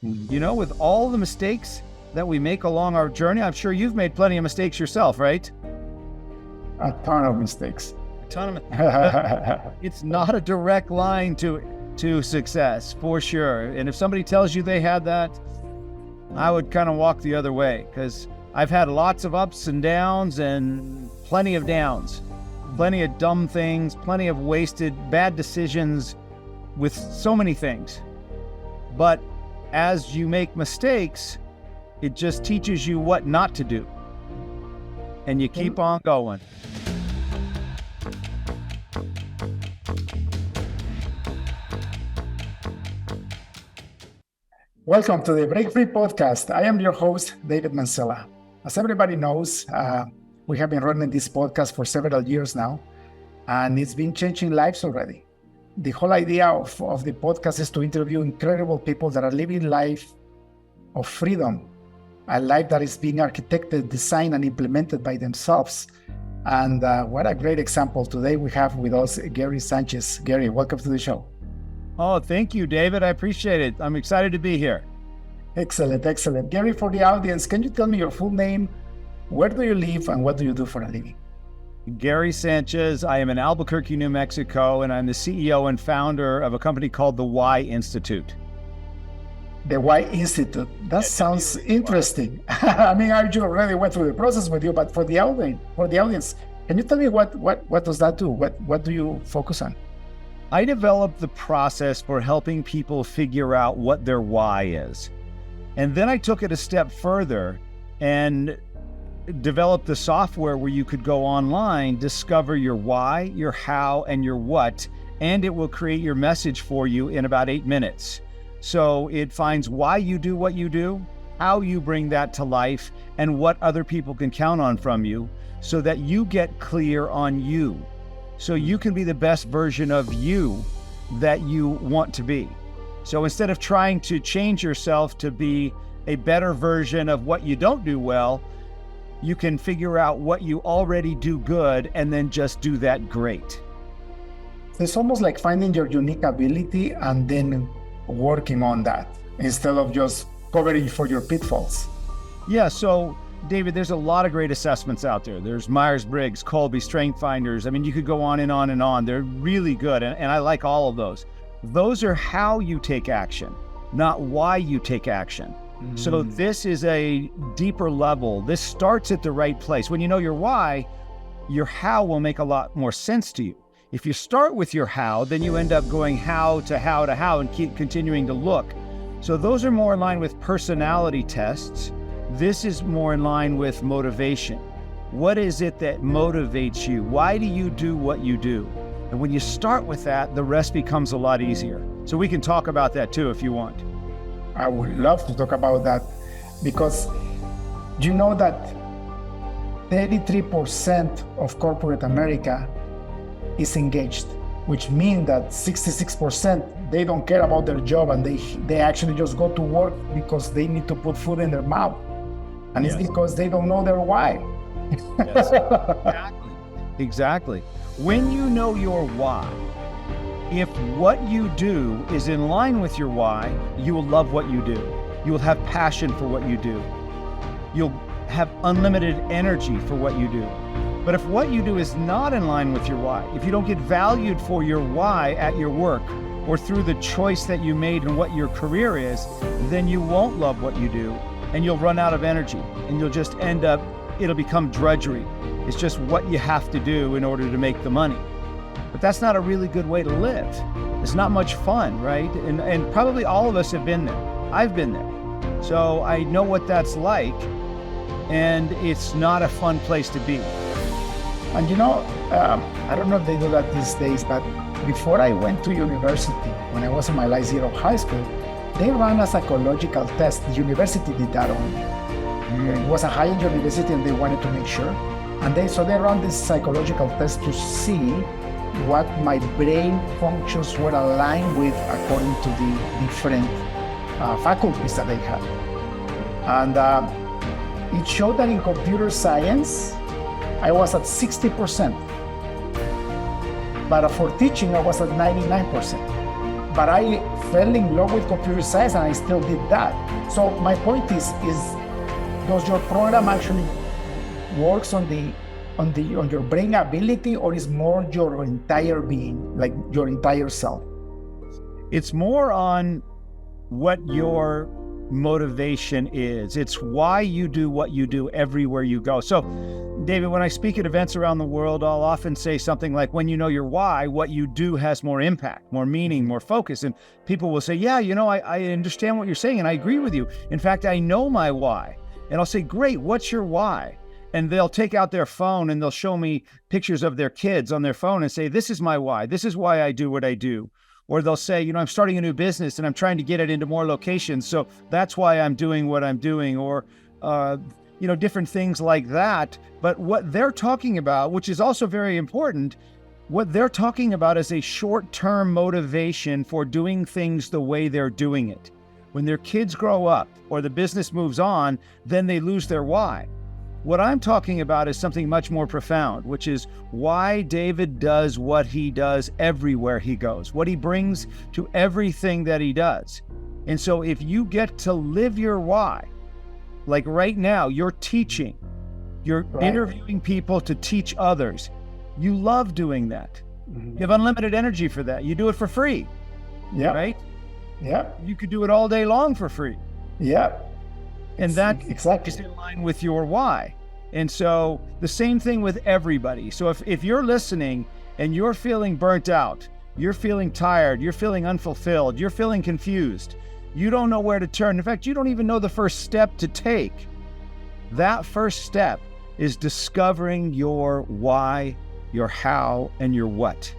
You know, with all the mistakes that we make along our journey, I'm sure you've made plenty of mistakes yourself, right? A ton of mistakes. A ton of It's not a direct line to success, for sure. And if somebody tells you they had that, I would kind of walk the other way, because I've had lots of ups and downs and plenty of downs, plenty of dumb things, plenty of wasted bad decisions with so many things. But as you make mistakes, it just teaches you what not to do. And you keep on going. Welcome to the Break Free Podcast. I am your host, David Mancilla. As everybody knows, we have been running this podcast for several years now, and it's been changing lives already. The whole idea of the podcast is to interview incredible people that are living life of freedom, a life that is being architected, designed, and implemented by themselves. And what a great example. Today we have with us Gary Sanchez. Gary, welcome to the show. Oh, thank you, David. I appreciate it. I'm excited to be here. Excellent, excellent. Gary, for the audience, can you tell me your full name? Where do you live and what do you do for a living? Gary Sanchez. I am in Albuquerque, New Mexico, and I'm the CEO and founder of a company called the WHY Institute. The WHY Institute. That sounds interesting. I mean, I already went through the process with you, but for the audience, can you tell me what does that do? What do you focus on? I developed the process for helping people figure out what their why is. And then I took it a step further and developed the software where you could go online, discover your why, your how, and your what, and it will create your message for you in about 8 minutes. So it finds why you do what you do, how you bring that to life, and what other people can count on from you so that you get clear on you. So you can be the best version of you that you want to be. So instead of trying to change yourself to be a better version of what you don't do well, you can figure out what you already do good and then just do that great. It's almost like finding your unique ability and then working on that instead of just covering for your pitfalls. Yeah, so David, there's a lot of great assessments out there. There's Myers-Briggs, Kolbe, Strength Finders. I mean, you could go on and on and on. They're really good, and I like all of those. Those are how you take action, not why you take action. So this is a deeper level. This starts at the right place. When you know your why, your how will make a lot more sense to you. If you start with your how, then you end up going how to how to how and keep continuing to look. So those are more in line with personality tests. This is more in line with motivation. What is it that motivates you? Why do you do what you do? And when you start with that, the rest becomes a lot easier. So we can talk about that too if you want. I would love to talk about that, because you know that 33% of corporate America is engaged, which means that 66% they don't care about their job and they actually just go to work because they need to put food in their mouth. And it's because they don't know their why. Yes, exactly. When you know your why, if what you do is in line with your why, you will love what you do. You will have passion for what you do. You'll have unlimited energy for what you do. But if what you do is not in line with your why, if you don't get valued for your why at your work or through the choice that you made and what your career is, then you won't love what you do. And you'll run out of energy and you'll just end up, it'll become drudgery. It's just what you have to do in order to make the money. But that's not a really good way to live. It's not much fun, right? And probably all of us have been there. I've been there. So I know what that's like, and it's not a fun place to be. And you know, I don't know if they do that these days, but before I went to university, when I was in my last year of high school, they ran a psychological test. The university did that only. It was a high-end university and they wanted to make sure. And they ran this psychological test to see what my brain functions were aligned with according to the different faculties that they had. And it showed that in computer science, I was at 60%. But for teaching, I was at 99%. But I fell in love with computer science and I still did that. So my point is does your program actually works on your brain ability, or is more your entire being, like your entire self? It's more on what your motivation is. It's why you do what you do everywhere you go. So, David, when I speak at events around the world, I'll often say something like, when you know your why, what you do has more impact, more meaning, more focus. And people will say, yeah, I understand what you're saying and I agree with you. In fact, I know my why. And I'll say, great, what's your why? And they'll take out their phone and they'll show me pictures of their kids on their phone and say, this is my why. This is why I do what I do. Or they'll say, I'm starting a new business and I'm trying to get it into more locations. So that's why I'm doing what I'm doing. Or, different things like that. But what they're talking about, which is also very important, what they're talking about is a short-term motivation for doing things the way they're doing it. When their kids grow up or the business moves on, then they lose their why. What I'm talking about is something much more profound, which is why David does what he does everywhere he goes, what he brings to everything that he does. And so if you get to live your why, like right now, you're teaching, you're interviewing people to teach others. You love doing that. Mm-hmm. You have unlimited energy for that. You do it for free. Yeah. Right? Yeah. You could do it all day long for free. Yeah. And that exactly is in line with your why. And so the same thing with everybody. So if you're listening and you're feeling burnt out, you're feeling tired, you're feeling unfulfilled, you're feeling confused, you don't know where to turn. In fact, you don't even know the first step to take. That first step is discovering your why, your how, and your what.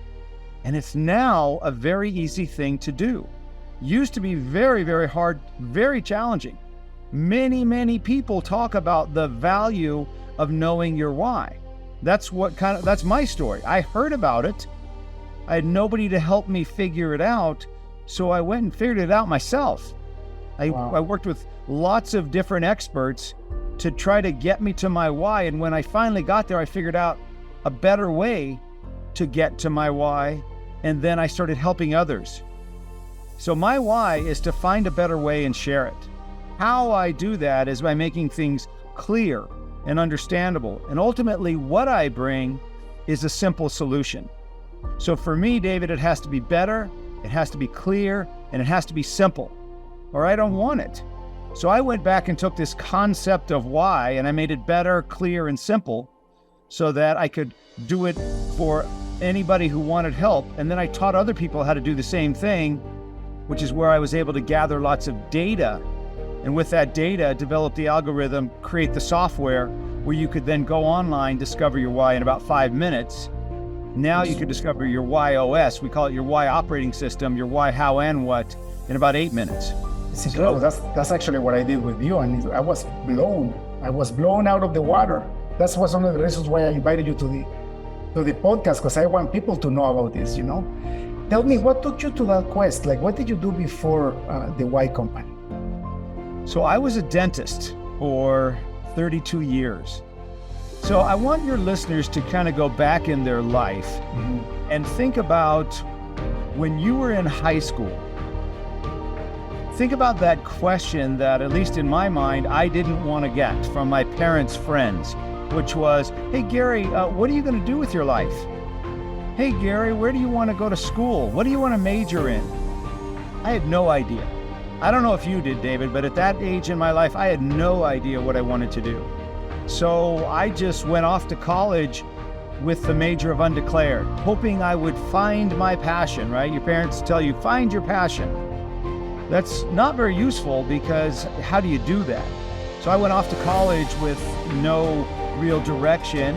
And it's now a very easy thing to do. Used to be very, very hard, very challenging. Many people talk about the value of knowing your why. That's my story. I heard about it. I had nobody to help me figure it out. So I went and figured it out myself. I worked with lots of different experts to try to get me to my why. And when I finally got there, I figured out a better way to get to my why. And then I started helping others. So my why is to find a better way and share it. How I do that is by making things clear and understandable. And ultimately, what I bring is a simple solution. So for me, David, it has to be better, it has to be clear, and it has to be simple, or I don't want it. So I went back and took this concept of why, and I made it better, clear, and simple so that I could do it for anybody who wanted help. And then I taught other people how to do the same thing, which is where I was able to gather lots of data. And with that data, develop the algorithm, create the software where you could then go online, discover your why in about 5 minutes. Now you can discover your WHY.os, we call it your why operating system, your why, how, and what, in about 8 minutes. It's incredible. That's actually what I did with you, and I was blown out of the water. That was one of the reasons why I invited you to the podcast, because I want people to know about this, Tell me, what took you to that quest? Like, what did you do before the Y company? So I was a dentist for 32 years. So I want your listeners to kind of go back in their life and think about when you were in high school. Think about that question that, at least in my mind, I didn't want to get from my parents' friends, which was, hey, Gary, what are you going to do with your life? Hey, Gary, where do you want to go to school? What do you want to major in? I had no idea. I don't know if you did, David, but at that age in my life, I had no idea what I wanted to do. So I just went off to college with the major of undeclared, hoping I would find my passion, right? Your parents tell you, find your passion. That's not very useful, because how do you do that? So I went off to college with no real direction,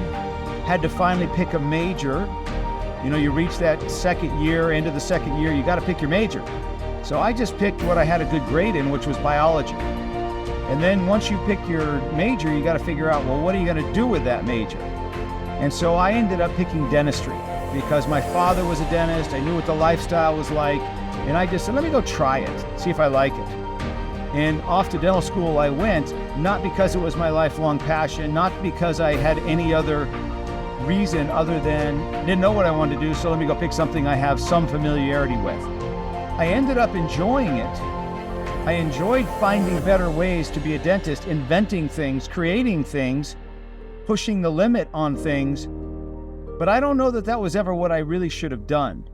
had to finally pick a major. You reach that second year, end of the second year, you got to pick your major. So I just picked what I had a good grade in, which was biology. And then once you pick your major, you got to figure out, well, what are you going to do with that major? And so I ended up picking dentistry because my father was a dentist. I knew what the lifestyle was like. And I just said, let me go try it, see if I like it. And off to dental school I went, not because it was my lifelong passion, not because I had any other reason other than I didn't know what I wanted to do, so let me go pick something I have some familiarity with. I ended up enjoying it. I enjoyed finding better ways to be a dentist, inventing things, creating things, pushing the limit on things. But I don't know that that was ever what I really should have done.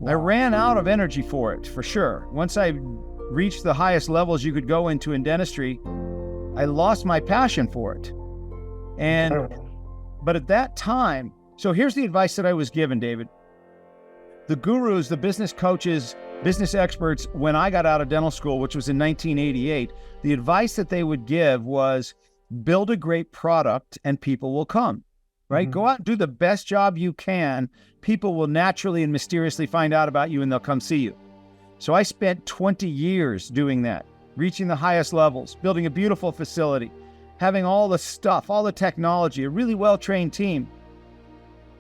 I ran out of energy for it, for sure. Once I reached the highest levels you could go into in dentistry, I lost my passion for it. But at that time, so here's the advice that I was given, David. The gurus, the business coaches, business experts, when I got out of dental school, which was in 1988, the advice that they would give was build a great product and people will come, right? Go out and do the best job you can. People will naturally and mysteriously find out about you and they'll come see you. So I spent 20 years doing that, reaching the highest levels, building a beautiful facility, having all the stuff, all the technology, a really well-trained team.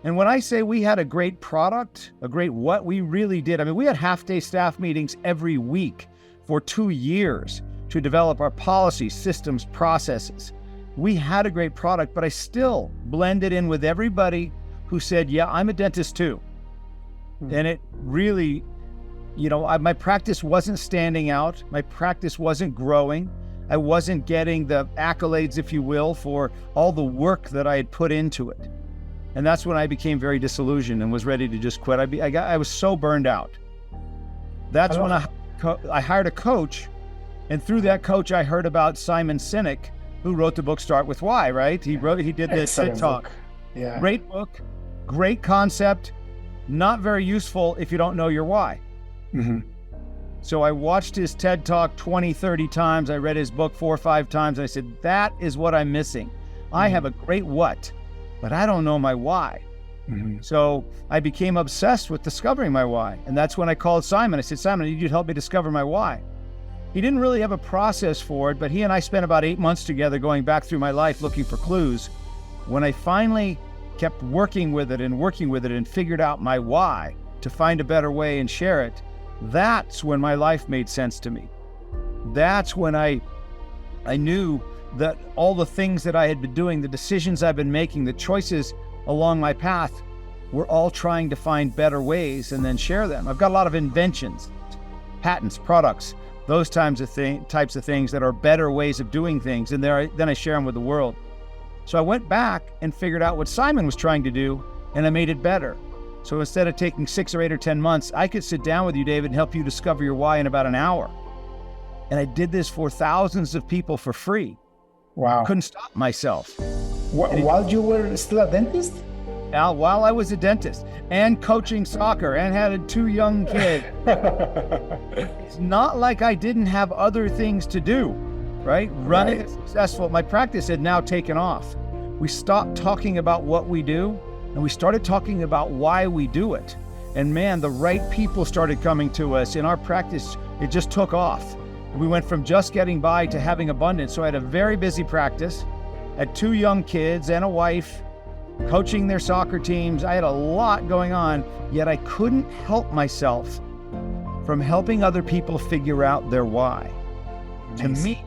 And when I say we had a great product, a great what, we really did. I mean, we had half-day staff meetings every week for 2 years to develop our policies, systems, processes. We had a great product, but I still blended in with everybody who said, yeah, I'm a dentist too. And it really, my practice wasn't standing out. My practice wasn't growing. I wasn't getting the accolades, if you will, for all the work that I had put into it. And that's when I became very disillusioned and was ready to just quit. I was so burned out. That's when I hired a coach. And through that coach, I heard about Simon Sinek, who wrote the book Start With Why, right? He did the TED Talk. Yeah. Great book, great concept, not very useful if you don't know your why. So I watched his TED Talk 20, 30 times. I read his book 4 or 5 times. And I said, that is what I'm missing. I have a great what, but I don't know my why. So I became obsessed with discovering my why. And that's when I called Simon. I said, Simon, I need you to help me discover my why. He didn't really have a process for it, but he and I spent about 8 months together going back through my life looking for clues. When I finally kept working with it and figured out my why to find a better way and share it, that's when my life made sense to me. That's when I knew that all the things that I had been doing, the decisions I've been making, the choices along my path were all trying to find better ways and then share them. I've got a lot of inventions, patents, products, those types of things that are better ways of doing things. And then I share them with the world. So I went back and figured out what Simon was trying to do, and I made it better. So instead of taking 6 or 8 or 10 months, I could sit down with you, David, and help you discover your why in about an hour. And I did this for thousands of people for free. Wow. Couldn't stop myself. While you were still a dentist? While I was a dentist and coaching soccer and had 2 young kids. It's not like I didn't have other things to do, right? Running successful. My practice had now taken off. We stopped talking about what we do and we started talking about why we do it. And man, the right people started coming to us. In our practice, it just took off. We went from just getting by to having abundance. So I had a very busy practice, had 2 young kids and a wife, coaching their soccer teams. I had a lot going on, yet I couldn't help myself from helping other people figure out their why. To me,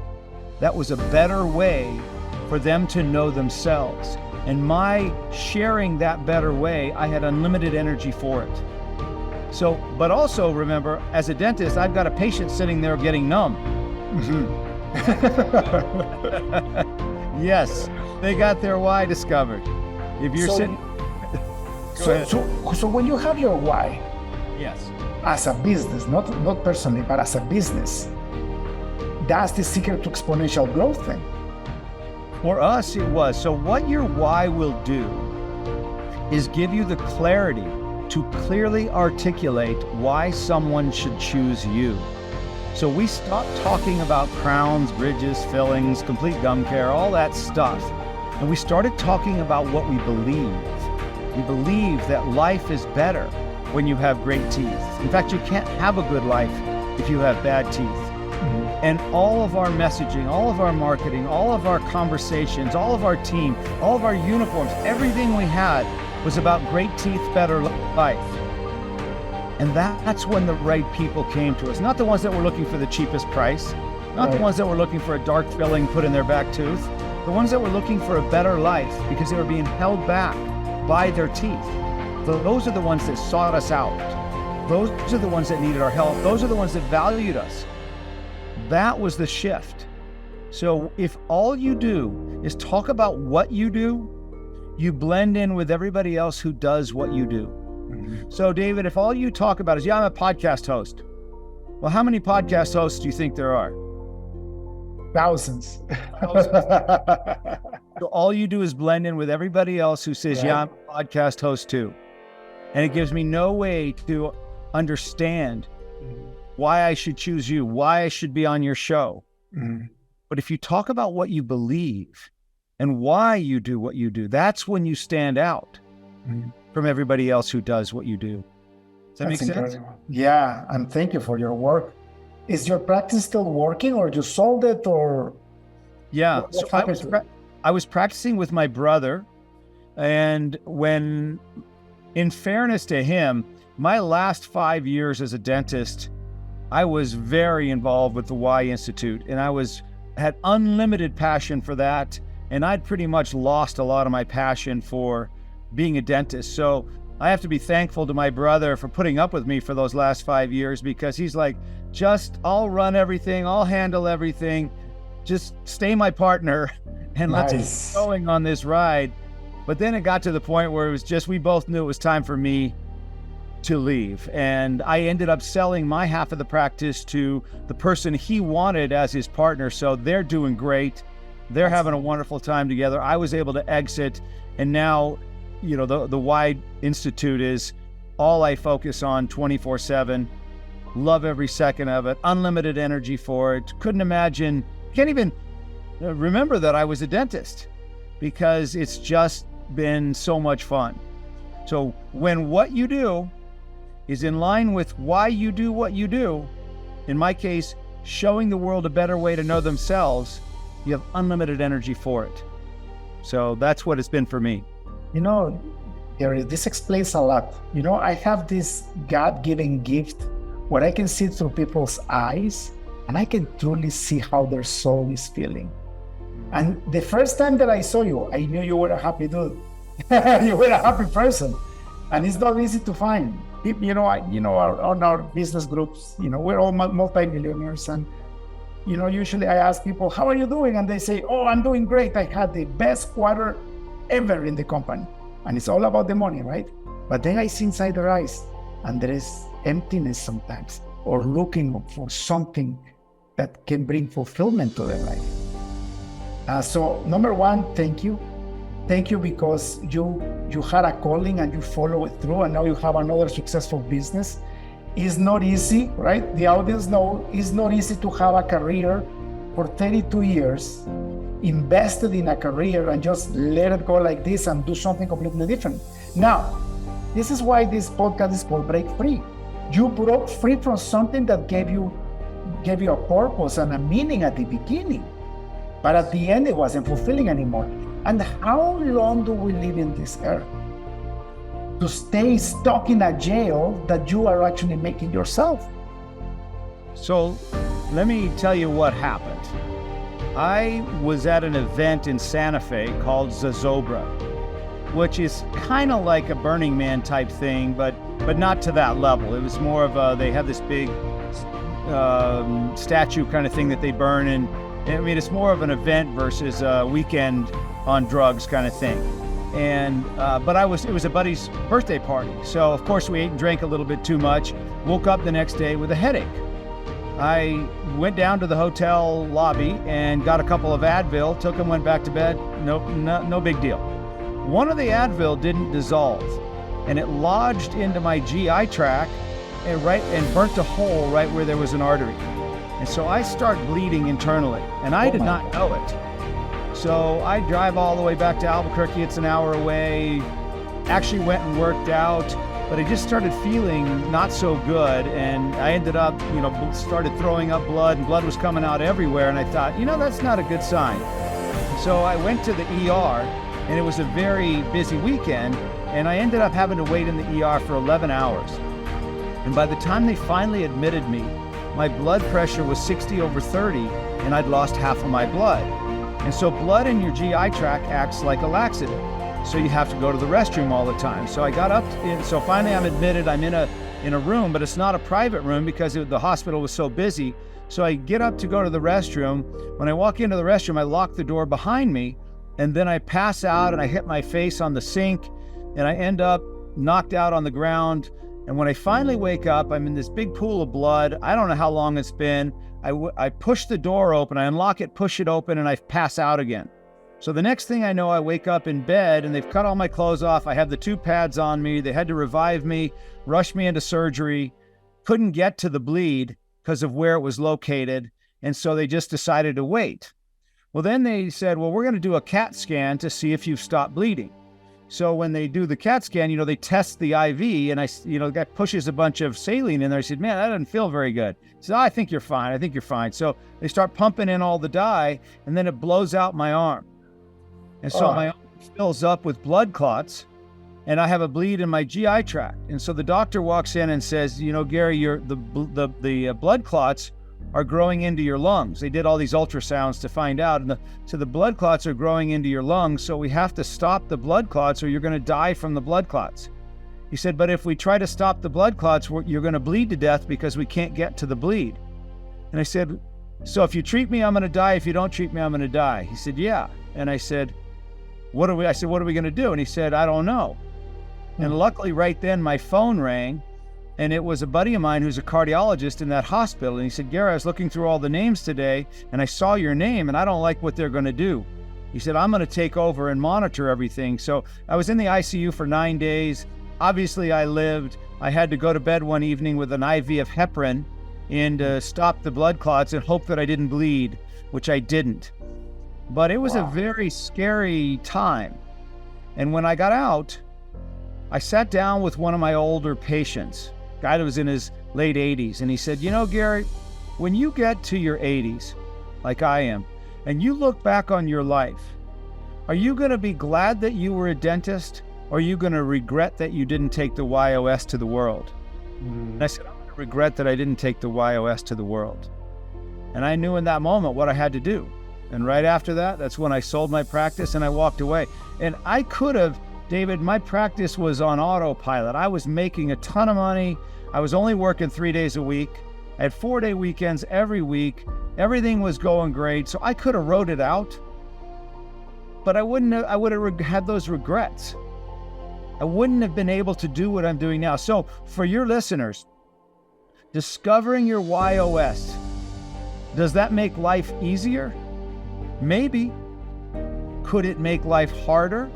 that was a better way for them to know themselves. And my sharing that better way, I had unlimited energy for it. So, but also remember, as a dentist, I've got a patient sitting there getting numb. Yes, they got their why discovered. If you're sitting... So when you have your why, yes, as a business, not personally, but as a business, that's the secret to exponential growth then. For us, it was. So what your why will do is give you the clarity to clearly articulate why someone should choose you. So we stopped talking about crowns, bridges, fillings, complete gum care, all that stuff. And we started talking about what we believe. We believe that life is better when you have great teeth. In fact, you can't have a good life if you have bad teeth. And all of our messaging, all of our marketing, all of our conversations, all of our team, all of our uniforms, everything we had was about great teeth, better life. And that's when the right people came to us. Not the ones that were looking for the cheapest price, not the ones that were looking for a dark filling put in their back tooth, the ones that were looking for a better life because they were being held back by their teeth. Those are the ones that sought us out. Those are the ones that needed our help. Those are the ones that valued us. That was the shift. So if all you do is talk about what you do, you blend in with everybody else who does what you do. Mm-hmm. So David, if all you talk about is, I'm a podcast host. Well, how many podcast hosts do you think there are? Thousands. So all you do is blend in with everybody else who says, I'm a podcast host too. And it gives me no way to understand why I should choose you, why I should be on your show. Mm-hmm. But if you talk about what you believe and why you do what you do, that's when you stand out from everybody else who does what you do. Does that make sense? Incredible. Yeah, and thank you for your work. Is your practice still working, or you sold it, or? Yeah, so I was practicing with my brother, and when, in fairness to him, my last 5 years as a dentist, I was very involved with the WHY Institute, and I had unlimited passion for that, and I'd pretty much lost a lot of my passion for being a dentist. So I have to be thankful to my brother for putting up with me for those last 5 years, because he's like, I'll run everything, I'll handle everything, just stay my partner and let's keep going on this ride. But then it got to the point where it was just, we both knew it was time for me to leave. And I ended up selling my half of the practice to the person he wanted as his partner. So they're doing great. They're having a wonderful time together. I was able to exit, and now, the WHY Institute is all I focus on 24/7. Love every second of it. Unlimited energy for it. Can't even remember that I was a dentist, because it's just been so much fun. So when what you do is in line with why you do what you do, in my case, showing the world a better way to know themselves, you have unlimited energy for it. So that's what it's been for me. Gary, this explains a lot. I have this God-given gift where I can see through people's eyes, and I can truly see how their soul is feeling. And the first time that I saw you, I knew you were a happy dude. You were a happy person. And it's not easy to find. On our business groups, we're all multi-millionaires. And, usually I ask people, how are you doing? And they say, I'm doing great. I had the best quarter ever in the company. And it's all about the money, right? But then I see inside their eyes, and there is emptiness sometimes, or looking for something that can bring fulfillment to their life. So number one, thank you. Thank you, because you had a calling and you follow it through, and now you have another successful business. It's not easy, right? The audience knows it's not easy to have a career for 32 years, invested in a career, and just let it go like this and do something completely different. Now, this is why this podcast is called Break Free. You broke free from something that gave you a purpose and a meaning at the beginning, but at the end it wasn't fulfilling anymore. And how long do we live in this earth to stay stuck in a jail that you are actually making yourself? So let me tell you what happened. I was at an event in Santa Fe called Zozobra, which is kind of like a Burning Man type thing, but not to that level. It was more of they have this big statue kind of thing that they burn, and I mean, it's more of an event versus a weekend on drugs kind of thing. And but it was a buddy's birthday party, so of course we ate and drank a little bit too much. Woke up the next day with a headache. I went down to the hotel lobby and got a couple of Advil, took them, went back to bed. No big deal. One of the Advil didn't dissolve, and it lodged into my GI tract and burnt a hole right where there was an artery. And so I start bleeding internally, and I did not know it. So I drive all the way back to Albuquerque. It's an hour away. Actually went and worked out, but I just started feeling not so good, and I ended up, started throwing up blood, and blood was coming out everywhere, and I thought, that's not a good sign. So I went to the ER, and it was a very busy weekend, and I ended up having to wait in the ER for 11 hours. And by the time they finally admitted me, my blood pressure was 60/30, and I'd lost half of my blood. And so blood in your GI tract acts like a laxative. So you have to go to the restroom all the time. So I got up, so finally I'm admitted. I'm in in a room, but it's not a private room because the hospital was so busy. So I get up to go to the restroom. When I walk into the restroom, I lock the door behind me, and then I pass out and I hit my face on the sink, and I end up knocked out on the ground. And when I finally wake up, I'm in this big pool of blood. I don't know how long it's been. I push the door open, I unlock it, push it open, and I pass out again. So the next thing I know, I wake up in bed and they've cut all my clothes off. I have the 2 pads on me. They had to revive me, rush me into surgery. Couldn't get to the bleed because of where it was located. And so they just decided to wait. Well, then they said, well, we're going to do a CAT scan to see if you've stopped bleeding. So when they do the CAT scan, they test the IV, and the guy pushes a bunch of saline in there. I said, man, that doesn't feel very good. He said, I think you're fine. I think you're fine. So they start pumping in all the dye, and then it blows out my arm. And so my arm fills up with blood clots, and I have a bleed in my GI tract. And so the doctor walks in and says, Gary, the blood clots are growing into your lungs. They did all these ultrasounds to find out. And so the blood clots are growing into your lungs. So we have to stop the blood clots or you're going to die from the blood clots. He said, but if we try to stop the blood clots, you're going to bleed to death because we can't get to the bleed. And I said, so if you treat me, I'm going to die. If you don't treat me, I'm going to die. He said, yeah. And I said, what are we going to do? And he said, I don't know. And luckily right then my phone rang. And it was a buddy of mine who's a cardiologist in that hospital. And he said, Gary, I was looking through all the names today and I saw your name and I don't like what they're going to do. He said, I'm going to take over and monitor everything. So I was in the ICU for 9 days. Obviously I lived. I had to go to bed one evening with an IV of heparin and stop the blood clots and hope that I didn't bleed, which I didn't. But it was a very scary time. And when I got out, I sat down with one of my older patients, guy that was in his late 80s, and he said, Gary, when you get to your 80s, like I am, and you look back on your life, are you going to be glad that you were a dentist, or are you going to regret that you didn't take the WHY.os to the world? And I said, I'm going to regret that I didn't take the WHY.os to the world. And I knew in that moment what I had to do. And right after that, that's when I sold my practice and I walked away. And I could have, David, my practice was on autopilot. I was making a ton of money. I was only working 3 days a week. I had 4-day weekends every week. Everything was going great. So I could have wrote it out, but I would have had those regrets. I wouldn't have been able to do what I'm doing now. So for your listeners, discovering your WHY.os, does that make life easier? Maybe. Could it make life harder?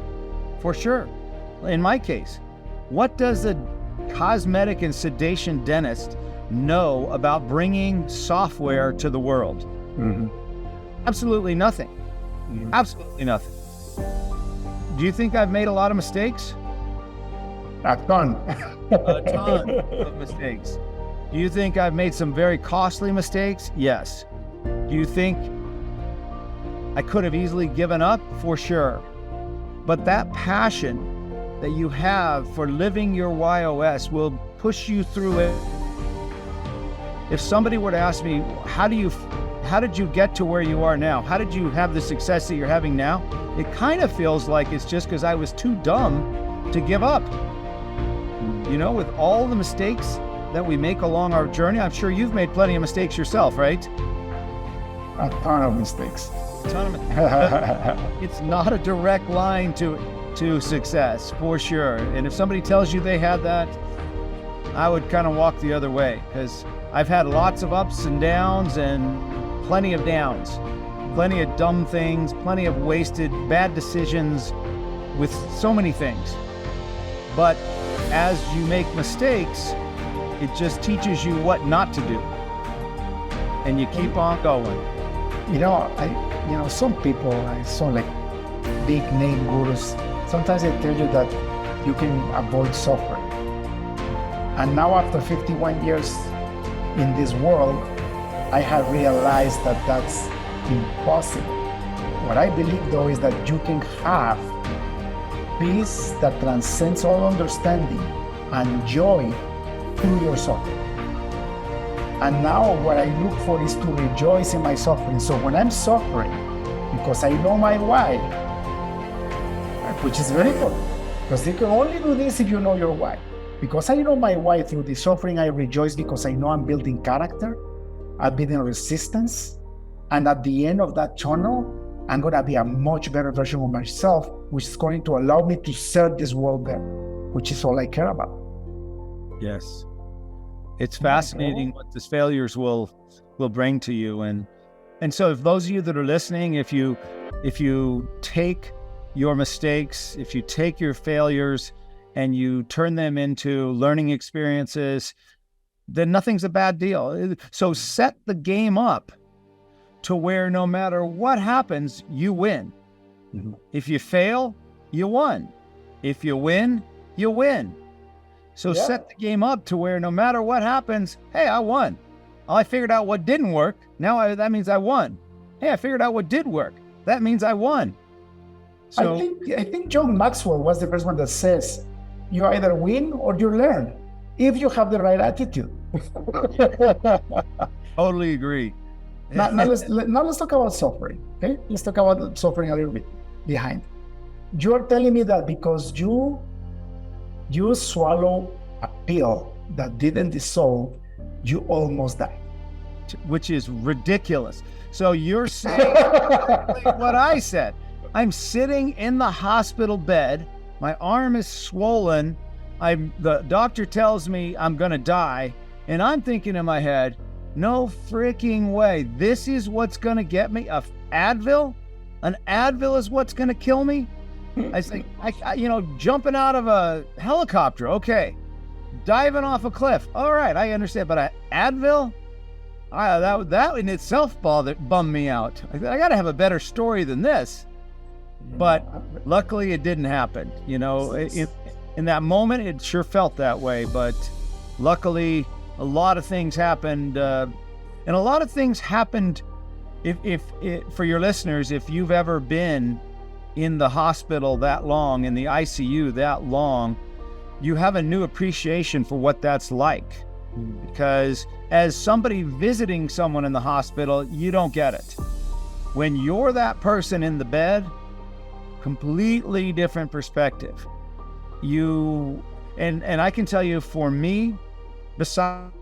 For sure. In my case, what does a cosmetic and sedation dentist know about bringing software to the world? Absolutely nothing. Absolutely nothing. Do you think I've made a lot of mistakes? A ton. A ton of mistakes. Do you think I've made some very costly mistakes? Yes. Do you think I could have easily given up? For sure. But that passion that you have for living your WHY.os will push you through it. If somebody were to ask me, how did you get to where you are now? How did you have the success that you're having now? It kind of feels like it's just because I was too dumb to give up. With all the mistakes that we make along our journey, I'm sure you've made plenty of mistakes yourself, right? A ton of mistakes. It's not a direct line to success, for sure. And if somebody tells you they had that, I would kind of walk the other way, because I've had lots of ups and downs and plenty of downs, plenty of dumb things, plenty of wasted bad decisions with so many things. But as you make mistakes, it just teaches you what not to do. And you keep on going. Some people, some like big name gurus, sometimes they tell you that you can avoid suffering. And now after 51 years in this world, I have realized that that's impossible. What I believe though is that you can have peace that transcends all understanding and joy through your suffering. And now what I look for is to rejoice in my suffering. So when I'm suffering, because I know my why, which is very important, because you can only do this if you know your why. Because I know my why through the suffering, I rejoice because I know I'm building character, I'm building resistance. And at the end of that tunnel, I'm going to be a much better version of myself, which is going to allow me to serve this world better, which is all I care about. Yes. It's fascinating what these failures will bring to you. And so if those of you that are listening, if you take your mistakes, if you take your failures and you turn them into learning experiences, then nothing's a bad deal. So set the game up to where no matter what happens, you win. Mm-hmm. If you fail, you won. If you win, you win. So set the game up to where no matter what happens, hey, I won. I figured out what didn't work. Now that means I won. Hey, I figured out what did work. That means I won. So I think John Maxwell was the first one that says, you either win or you learn, if you have the right attitude. Totally agree. Now let's talk about suffering. Okay, let's talk about suffering a little bit behind. You are telling me that because you swallow a pill that didn't dissolve, you almost died. Which is ridiculous. So you're saying what I said. I'm sitting in the hospital bed. My arm is swollen. The doctor tells me I'm going to die. And I'm thinking in my head, no freaking way. This is what's going to get me? An Advil? An Advil is what's going to kill me? I think, jumping out of a helicopter, okay. Diving off a cliff, all right, I understand. But an Advil? That in itself bummed me out. I got to have a better story than this. But luckily it didn't happen. In that moment, it sure felt that way. But luckily, a lot of things happened. And a lot of things happened, if for your listeners, if you've ever been in the hospital that long, in the ICU that long, you have a new appreciation for what that's like. Because as somebody visiting someone in the hospital, you don't get it. When you're that person in the bed, completely different perspective. And I can tell you, for me, besides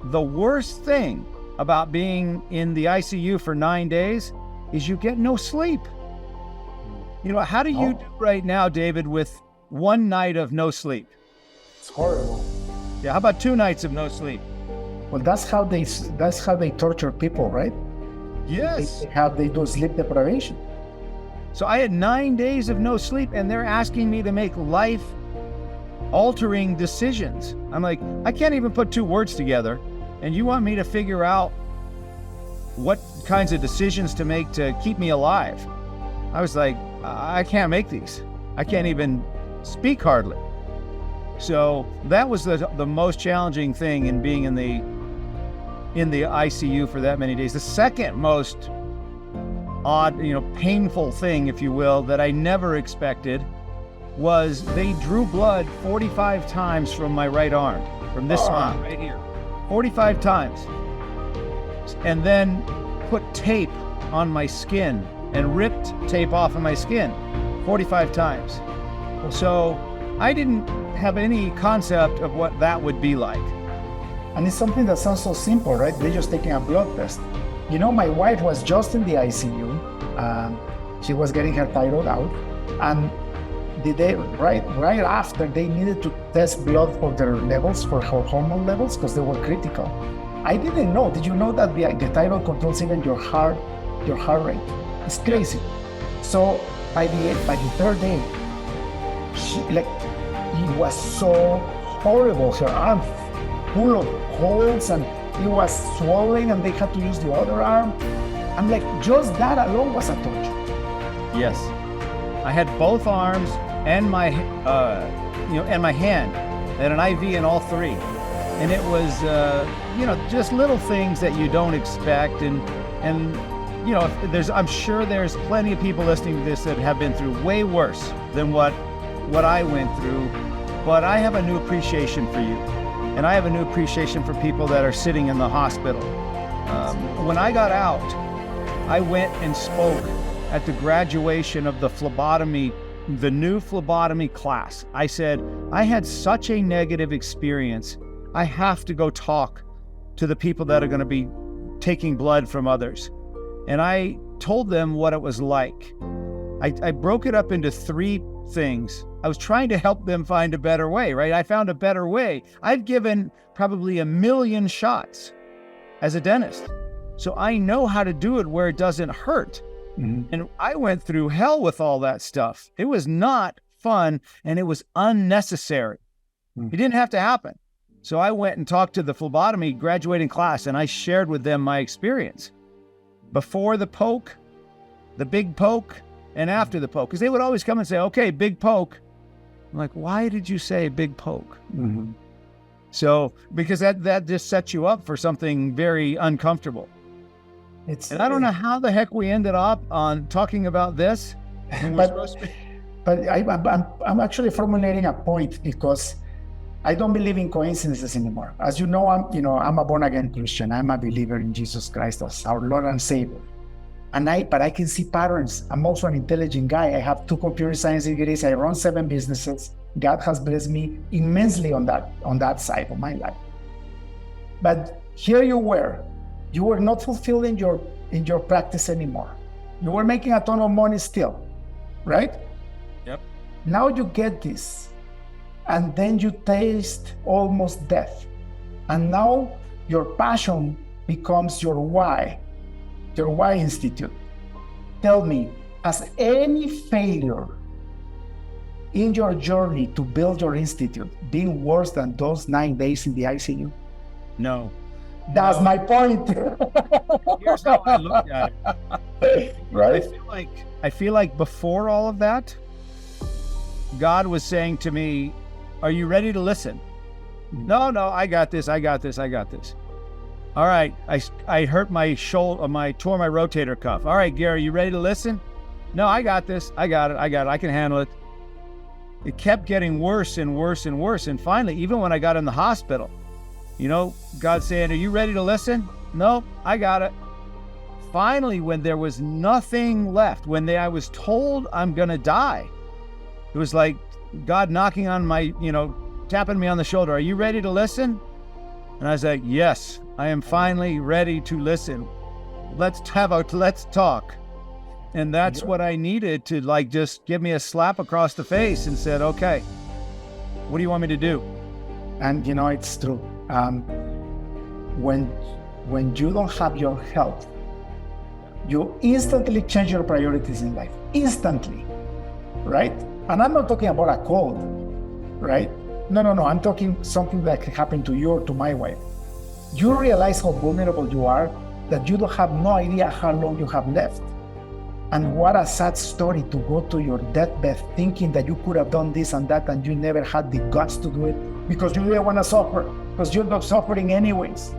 the worst thing about being in the ICU for 9 days is you get no sleep. How do you do right now, David, with one night of no sleep? It's horrible. Yeah, how about 2 nights of no sleep? Well, that's how they torture people, right? Yes. They do sleep deprivation. So I had 9 days of no sleep, and they're asking me to make life-altering decisions. I'm like, I can't even put 2 words together, and you want me to figure out what kinds of decisions to make to keep me alive? I was like, I can't make these. I can't even speak hardly. So that was the most challenging thing in being in the ICU for that many days. The second most odd, painful thing, if you will, that I never expected was they drew blood 45 times from my right arm, from this arm right here, 45 times, and then put tape on my skin and ripped tape off of my skin 45 times. So I didn't have any concept of what that would be like. And it's something that sounds so simple, right? They're just taking a blood test. My wife was just in the ICU. She was getting her thyroid out. And the day right after, they needed to test blood for their levels, for her hormone levels, because they were critical. I didn't know. Did you know that the thyroid controls even your heart rate? It's crazy. So by the 3rd day, it was so horrible. Her arm full of holes, and it was swollen, and they had to use the other arm. I'm like, just that alone was a torture. Yes, I had both arms and my, and my hand. I had an IV in all 3, and it was, just little things that you don't expect, and I'm sure there's plenty of people listening to this that have been through way worse than what I went through, but I have a new appreciation for you. And I have a new appreciation for people that are sitting in the hospital. When I got out, I went and spoke at the graduation of the phlebotomy the new phlebotomy class. I said, I had such a negative experience. I have to go talk to the people that are going to be taking blood from others. And I told them what it was like. I broke it up into 3 things. I was trying to help them find a better way, right? I found a better way. I've given probably 1 million shots as a dentist. So I know how to do it where it doesn't hurt. Mm-hmm. And I went through hell with all that stuff. It was not fun and it was unnecessary. Mm-hmm. It didn't have to happen. So I went and talked to the phlebotomy graduating class and I shared with them my experience. Before the poke, the big poke, and after the poke. Because they would always come and say, okay, big poke. I'm like, why did you say big poke? Mm-hmm. So, because that just sets you up for something very uncomfortable. And I don't know how the heck we ended up on talking about this. But I'm actually formulating a point because I don't believe in coincidences anymore. As you know, I'm a born again Christian. I'm a believer in Jesus Christ as our Lord and Savior. But I can see patterns. I'm also an intelligent guy. I have 2 computer science degrees. I run 7 businesses. God has blessed me immensely on that side of my life. But here you were not fulfilled in your practice anymore. You were making a ton of money still, right? Yep. Now you get this, and then you taste almost death. And now your passion becomes your why institute. Tell me, has any failure in your journey to build your institute been worse than those 9 days in the ICU? No. That's my point. Here's how I look at it. Right? I feel like before all of that, God was saying to me, are you ready to listen? No, I got this. All right, I hurt my shoulder, tore my rotator cuff. All right, Gary, you ready to listen? No, I got this. I got it. I can handle it. It kept getting worse and worse and worse. And finally, even when I got in the hospital, God saying, are you ready to listen? No, I got it. Finally, when there was nothing left, when I was told I'm going to die, it was like God knocking on my, tapping me on the shoulder. Are you ready to listen? And I was like, yes, I am finally ready to listen. Let's talk. And that's what I needed to just give me a slap across the face and said, okay, what do you want me to do? And it's true. When you don't have your health, you instantly change your priorities in life. Instantly, right? And I'm not talking about a cold, right? No. I'm talking something that can happen to you or to my wife. You realize how vulnerable you are, that you don't have no idea how long you have left. And what a sad story to go to your deathbed thinking that you could have done this and that and you never had the guts to do it because you didn't want to suffer, because you're not suffering anyways.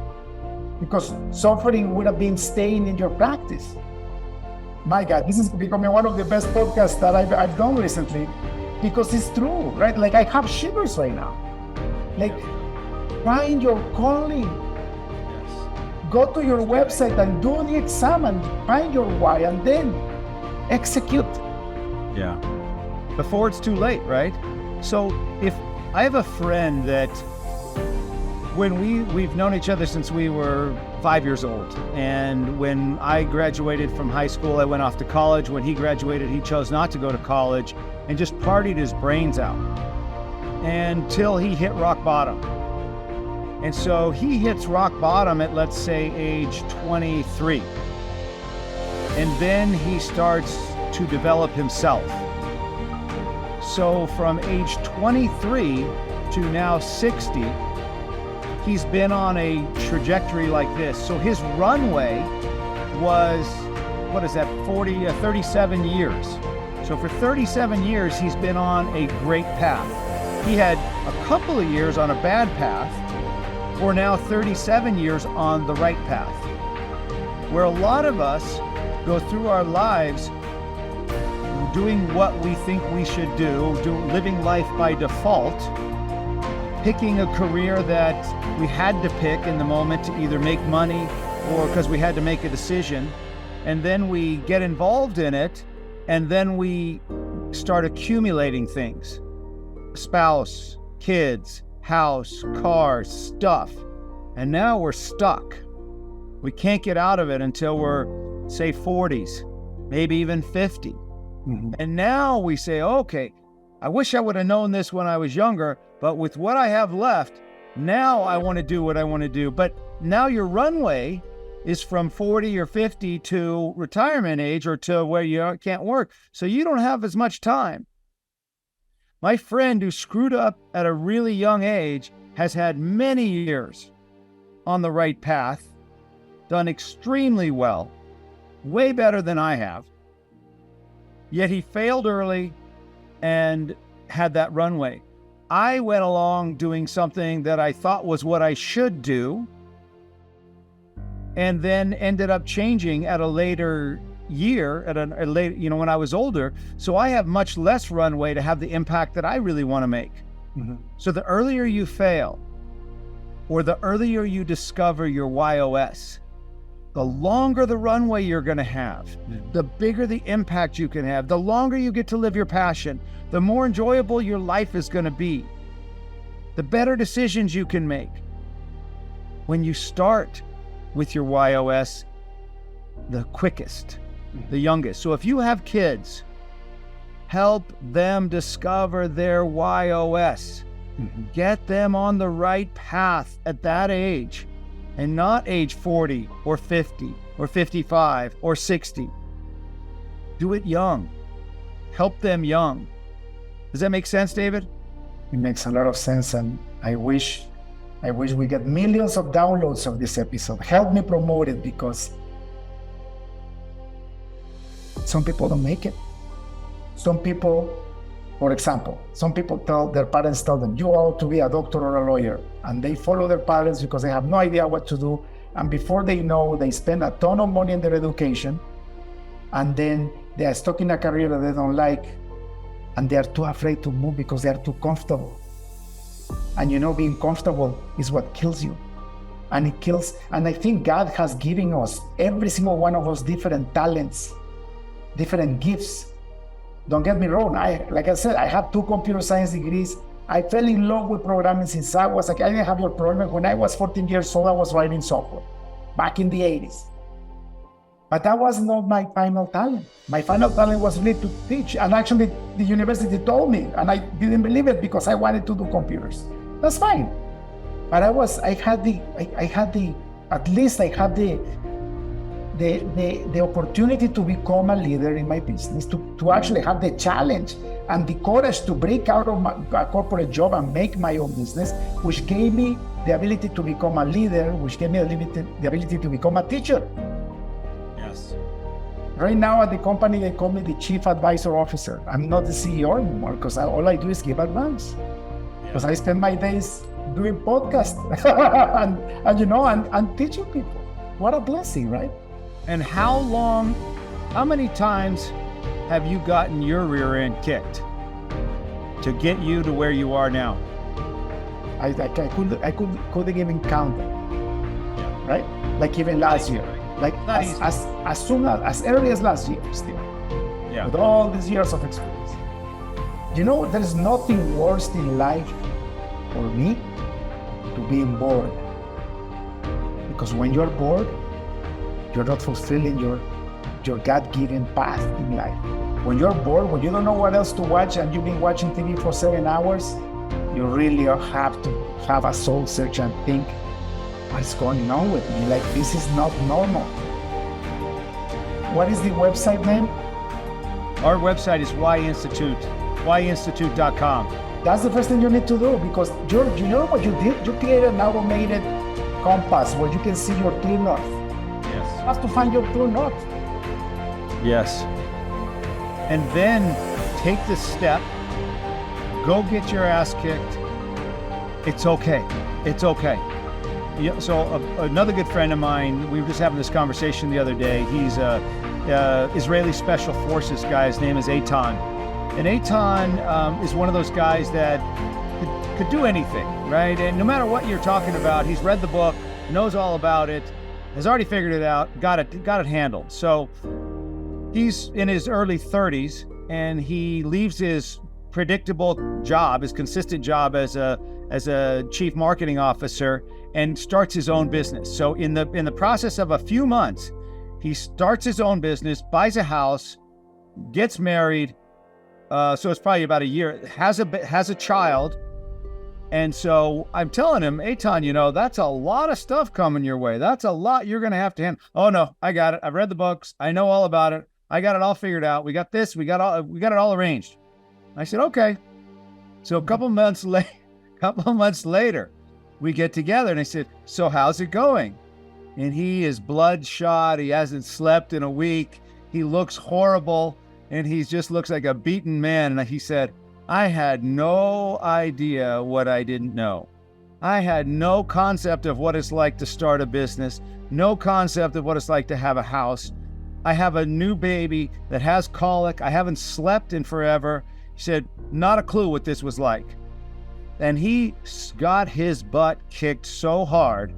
Because suffering would have been staying in your practice. My God, this is becoming one of the best podcasts that I've done recently because it's true, right? Like I have shivers right now. Like find your calling. Go to your website and do the exam and find your why and then execute. Yeah. Before it's too late, right? So if I have a friend that when we've known each other since we were 5 years old. And when I graduated from high school, I went off to college. When he graduated, he chose not to go to college and just partied his brains out until he hit rock bottom. And so he hits rock bottom at, let's say, age 23. And then he starts to develop himself. So from age 23 to now 60, he's been on a trajectory like this. So his runway was, 37 years. So for 37 years, he's been on a great path. He had a couple of years on a bad path, or now 37 years on the right path. Where a lot of us go through our lives doing what we think we should do, living life by default, picking a career that we had to pick in the moment to either make money or because we had to make a decision. And then we get involved in it, and then we start accumulating things. Spouse, kids, house, cars, stuff. And now we're stuck. We can't get out of it until we're, say, 40s, maybe even 50. Mhm. And now we say, okay, I wish I would have known this when I was younger, but with what I have left, now I want to do what I want to do. But now your runway is from 40 or 50 to retirement age or to where you can't work. So you don't have as much time. My friend who screwed up at a really young age has had many years on the right path, done extremely well, way better than I have. Yet he failed early and had that runway. I went along doing something that I thought was what I should do, and then ended up changing at a later year, at a later, when I was older. So I have much less runway to have the impact that I really want to make. Mhm. So the earlier you fail, or the earlier you discover your WHY.os, the longer the runway you're going to have, the bigger the impact you can have, the longer you get to live your passion, the more enjoyable your life is going to be, the better decisions you can make. When you start with your WHY.os, the quickest, the youngest. So if you have kids, help them discover their WHY.os. Mhm. Get them on the right path at that age, and not age 40 or 50 or 55 or 60. Do it young. Help them young. Does that make sense, David? It makes a lot of sense, and I wish we get millions of downloads of this episode. Help me promote it, because some people don't make it. Some people, for example, some people their parents tell them, you ought to be a doctor or a lawyer, and they follow their parents because they have no idea what to do. And before they know, they spend a ton of money in their education, and then they are stuck in a career that they don't like, and they are too afraid to move because they are too comfortable. And being comfortable is what kills you. And it kills, and I think God has given us, every single one of us, different talents, different gifts. Don't get me wrong. Like I said, I have 2 computer science degrees. I fell in love with programming since I didn't have your problem. When I was 14 years old, I was writing software back in the 80s. But that was not my final talent. My final talent was really to teach. And actually, the university told me, and I didn't believe it because I wanted to do computers. That's fine. But at least I had the opportunity to become a leader in my business, to actually have the challenge and the courage to break out of a corporate job and make my own business, which gave me the ability to become a leader, which gave me the ability to become a teacher. Yes. Right now at the company, they call me the Chief Advisor Officer. I'm not the CEO anymore because all I do is give advice. Because I spend my days doing podcasts and teaching people. What a blessing, right? And how many times have you gotten your rear end kicked to get you to where you are now? I couldn't even count them, right? Like even last year, like as early as last year still, with all these years of experience. There's nothing worse in life for me to being bored. Because when you're bored, you're not fulfilling your God-given path in life. When you're bored, when you don't know what else to watch and you've been watching TV for 7 hours, you really have to have a soul search and think, what's going on with me? Like, this is not normal. What is the website name? Our website is WHY Institute, whyinstitute.com. That's the first thing you need to do, because you know what you did? You created an automated compass where you can see your true north. Yes. You have to find your true north. Yes. And then take the step, go get your ass kicked. It's okay. It's okay. So another good friend of mine, we were just having this conversation the other day. He's a Israeli Special Forces guy. His name is Eitan. And Eitan is one of those guys that could do anything, right? And no matter what you're talking about, he's read the book, knows all about it, has already figured it out, got it handled. So he's in his early 30s, and he leaves his predictable job, his consistent job as a chief marketing officer, and starts his own business. So in the process of a few months, he starts his own business, buys a house, gets married. So it's probably about a year, has a child. And so I'm telling him, Eitan, that's a lot of stuff coming your way. That's a lot you're going to have to handle. Oh no, I got it. I've read the books. I know all about it. I got it all figured out. We got this. We got it all arranged. I said, okay. So a couple months later, we get together and I said, so how's it going? And he is bloodshot. He hasn't slept in a week. He looks horrible. And he just looks like a beaten man. And he said, I had no idea what I didn't know. I had no concept of what it's like to start a business, no concept of what it's like to have a house. I have a new baby that has colic. I haven't slept in forever. He said, not a clue what this was like. And he got his butt kicked so hard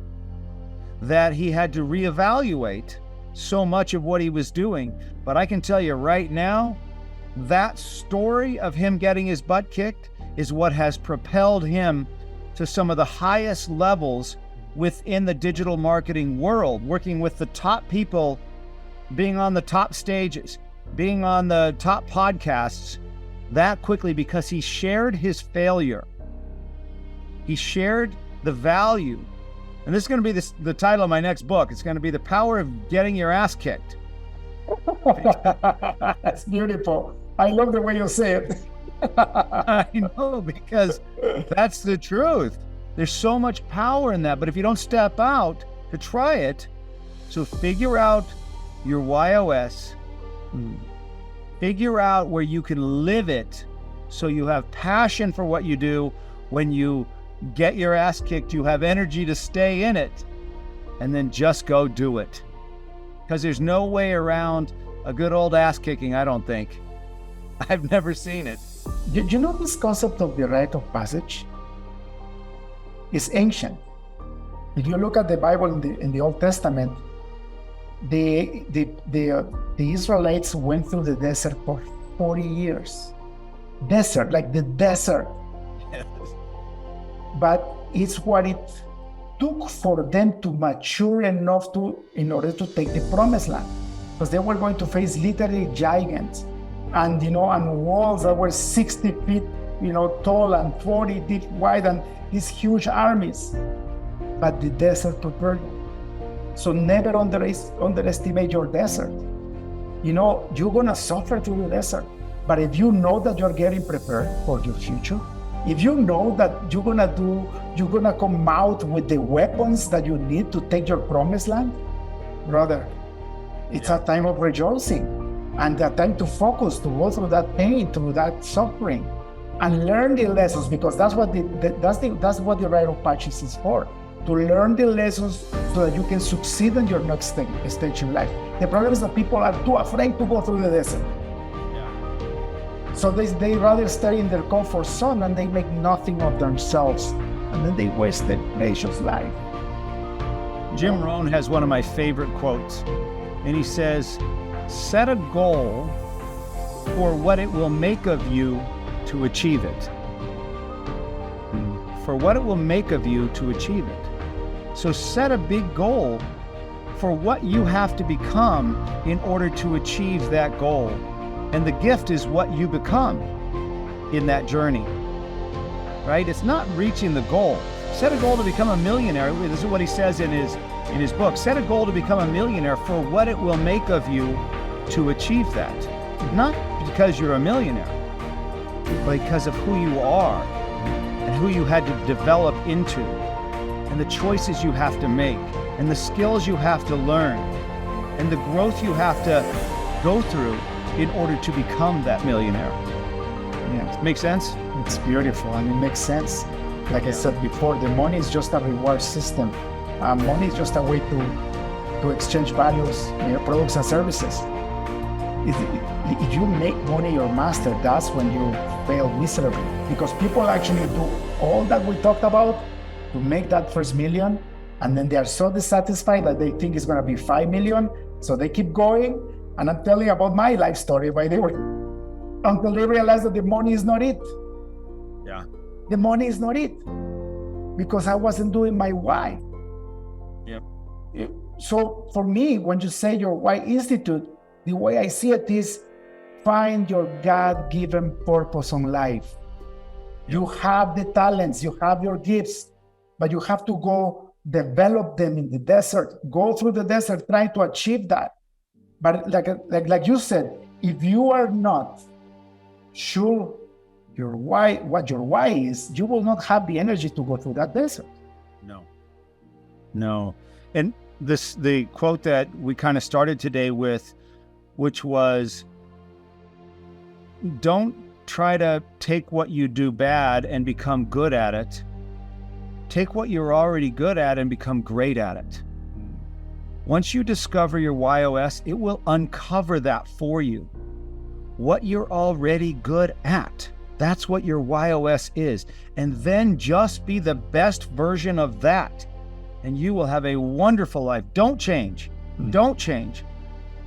that he had to reevaluate so much of what he was doing. But I can tell you right now, that story of him getting his butt kicked is what has propelled him to some of the highest levels within the digital marketing world, working with the top people, being on the top stages, being on the top podcasts that quickly because he shared his failure. He shared the value. And this is going to be the title of my next book. It's going to be The Power of Getting Your Ass Kicked. That's beautiful. I love the way you say it. I know, because that's the truth. There's so much power in that. But if you don't step out to try it, so figure out your WHY.os. Figure out where you can live it so you have passion for what you do. When you get your ass kicked, you have energy to stay in it, and then just go do it. Because there's no way around a good old ass kicking, I don't think. I've never seen it. You know this concept of the rite of passage? It's ancient. If you look at the Bible in the Old Testament, the Israelites went through the desert for 40 years. Desert, like the desert. Yes. But it's what it took for them to mature enough in order to take the promised land. Because they were going to face literally giants and walls that were 60 feet tall and 40 feet wide, and these huge armies. But the desert prepared you. So never underestimate your desert. You're gonna suffer through the desert. But if you know that you're getting prepared for your future, if you know that you're gonna come out with the weapons that you need to take your promised land, brother, it's a time of rejoicing and a time to focus, to go through that pain, through that suffering, and learn the lessons, because that's what the rite of passage is for. To learn the lessons so that you can succeed in your next stage in life. The problem is that people are too afraid to go through the desert. So they rather stay in their comfort zone and they make nothing of themselves. And then they waste their precious life. Jim Rohn has one of my favorite quotes. And he says, set a goal for what it will make of you to achieve it. For what it will make of you to achieve it. So set a big goal for what you have to become in order to achieve that goal. And the gift is what you become in that journey, right? It's not reaching the goal. Set a goal to become a millionaire. This is what he says in his book. Set a goal to become a millionaire for what it will make of you to achieve that. Not because you're a millionaire, but because of who you are and who you had to develop into, and the choices you have to make, and the skills you have to learn, and the growth you have to go through in order to become that millionaire. Yeah. Make sense? It's beautiful and it makes sense. Like I said before, the money is just a reward system. Money is just a way to exchange values, products and services. If you make money your master, that's when you fail miserably. Because people actually do all that we talked about to make that first million, and then they are so dissatisfied that they think it's going to be 5 million, so they keep going. And I'm telling you about my life story, by the way. until they realize that the money is not it. Yeah. The money is not it, because I wasn't doing my why. Yep. So for me, when you say your Why Institute, the way I see it is find your God-given purpose on life. You have the talents, you have your gifts, but you have to go develop them in the desert, go through the desert trying to achieve that. But like you said, if you are not sure your why, what your why is, you will not have the energy to go through that desert. No. And the quote that we kind of started today with, which was, don't try to take what you do bad and become good at it. Take what you're already good at and become great at it. Once you discover your WHY.os, it will uncover that for you. What you're already good at. That's what your WHY.os is. And then just be the best version of that. And you will have a wonderful life. Don't change. Don't change.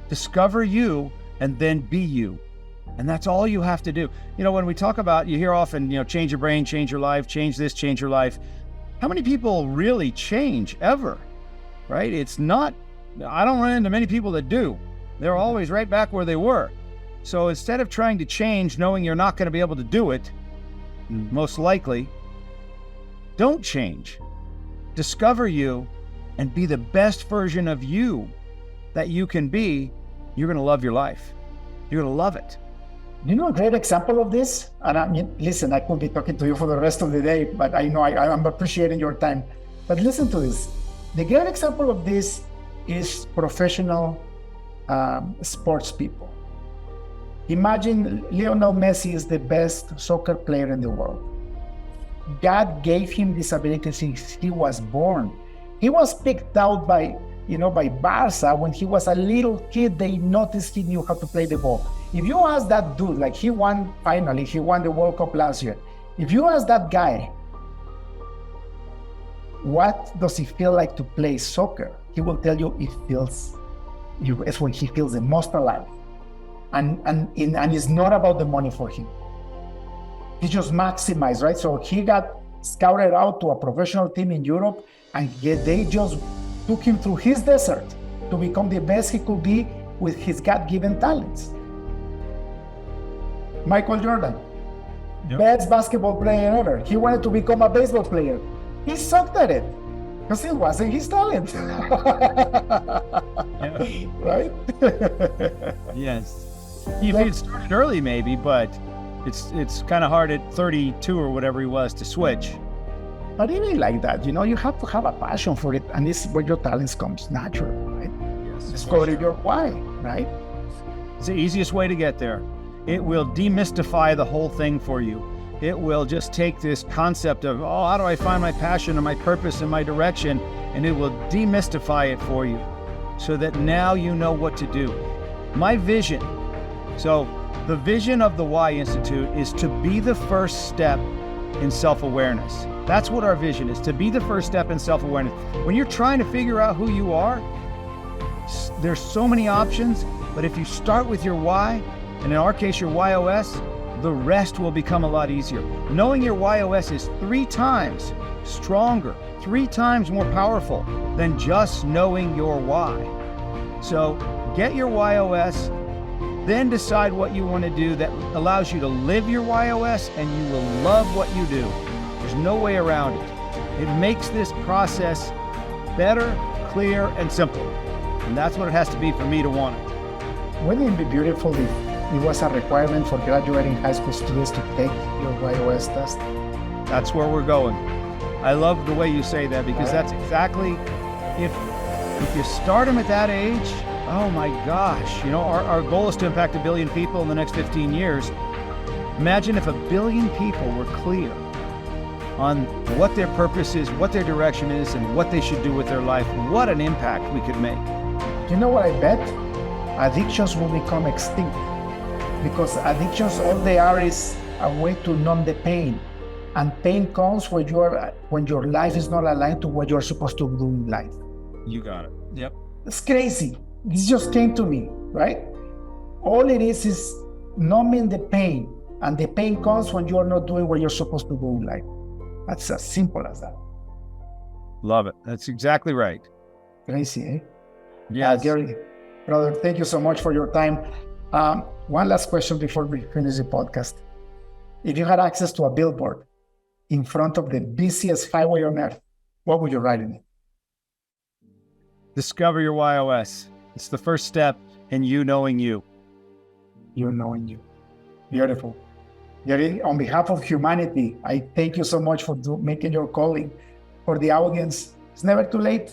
Discover you and then be you. And that's all you have to do. You know, when we talk about, you hear often, change your brain, change your life, change this, change your life. How many people really change ever, right? It's not, I don't run into many people that do. They're always right back where they were. So instead of trying to change, knowing you're not going to be able to do it, most likely, don't change. Discover you and be the best version of you that you can be. You're going to love your life. You're going to love it. You know a great example of this? And I mean, listen, I could be talking to you for the rest of the day, but I know I'm appreciating your time. But listen to this. The great example of this is professional sports people. Imagine Lionel Messi is the best soccer player in the world. God gave him this ability since he was born. He was picked out by Barca when he was a little kid. They noticed he knew how to play the ball. If you ask that dude, like he won the World Cup last year. If you ask that guy, what does it feel like to play soccer? He will tell you it's when he feels the most alive. And it's not about the money for him. He just maximized, right? So he got scouted out to a professional team in Europe, and they just took him through his desert to become the best he could be with his God-given talents. Michael Jordan, best basketball player ever. He wanted to become a baseball player. He sucked at it because it wasn't his talent. Right? Yes. If he'd started early, maybe, but it's kind of hard at 32 or whatever he was to switch. But even like that, you have to have a passion for it, and this is where your talents comes natural, right? Yes. Discover your why, right? It's the easiest way to get there. It will demystify the whole thing for you. It will just take this concept of, how do I find my passion and my purpose and my direction, and it will demystify it for you so that now you know what to do. My vision. So the vision of the Why Institute is to be the first step in self-awareness. That's what our vision is, to be the first step in self-awareness. When you're trying to figure out who you are, there's so many options, but if you start with your why, and in our case, your WHY.os, the rest will become a lot easier. Knowing your WHY.os is 3 times stronger, 3 times more powerful than just knowing your why. So get your WHY.os, then decide what you want to do that allows you to live your WHY.os, and you will love what you do. There's no way around it. It makes this process better, clear, and simple. And that's what it has to be for me to want it. Wouldn't it be beautiful if it was a requirement for graduating high school students to take your WHY.os test? That's where we're going. I love the way you say that, because that's exactly, if you start them at that age, oh my gosh, our goal is to impact 1 billion people in the next 15 years. Imagine if 1 billion people were clear on what their purpose is, what their direction is, and what they should do with their life. What an impact we could make. You know what I bet? Addictions will become extinct, because addictions, all they are is a way to numb the pain. And pain comes when your life is not aligned to what you're supposed to do in life. You got it. Yep. It's crazy. This just came to me, right? All it is numbing the pain. And the pain comes when you're not doing what you're supposed to do in life. That's as simple as that. Love it. That's exactly right. Crazy, eh? Yes. Gary, brother, thank you so much for your time. One last question before we finish the podcast. If you had access to a billboard in front of the busiest highway on earth, what would you write in it? Discover your WHY.os. It's the first step in you knowing you. You knowing you. Beautiful. Gary, on behalf of humanity, I thank you so much for making your calling. For the audience, it's never too late.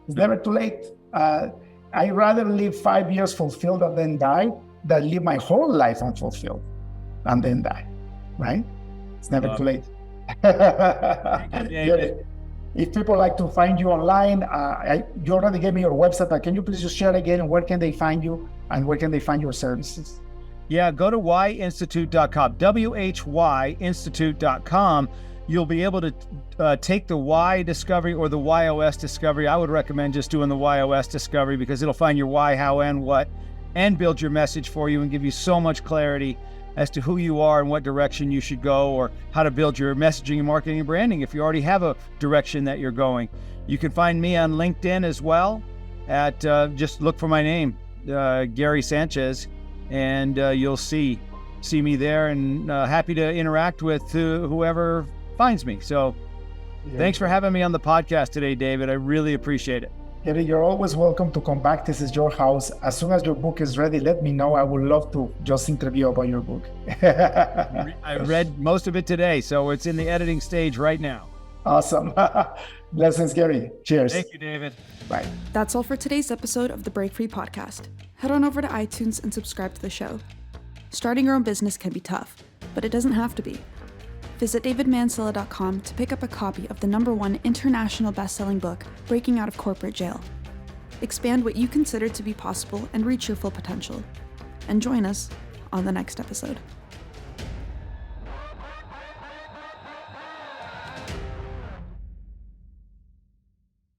It's never too late. I'd rather live 5 years fulfilled and then die than live my whole life unfulfilled and then die, right? It's never too late. David. If people like to find you online, you already gave me your website, but can you please just share again where can they find you and where can they find your services? Yeah, go to whyinstitute.com, WHY.institute.com. You'll be able to take the Why Discovery or the WHY.os Discovery. I would recommend just doing the WHY.os Discovery because it'll find your why, how, and what, and build your message for you and give you so much clarity as to who you are and what direction you should go, or how to build your messaging and marketing and branding if you already have a direction that you're going. You can find me on LinkedIn as well at just look for my name, Gary Sanchez, and you'll see me there, and happy to interact with whoever finds me. So thanks for having me on the podcast today, David. I really appreciate it. Gary, you're always welcome to come back. This is your house. As soon as your book is ready, let me know. I would love to just interview about your book. I read most of it today, so it's in the editing stage right now. Awesome. Blessings, Gary. Cheers. Thank you, David. Bye. That's all for today's episode of the Break Free podcast. Head on over to iTunes and subscribe to the show. Starting your own business can be tough, but it doesn't have to be. Visit davidmansilla.com to pick up a copy of the #1 international best-selling book, Breaking Out of Corporate Jail. Expand what you consider to be possible and reach your full potential. And join us on the next episode.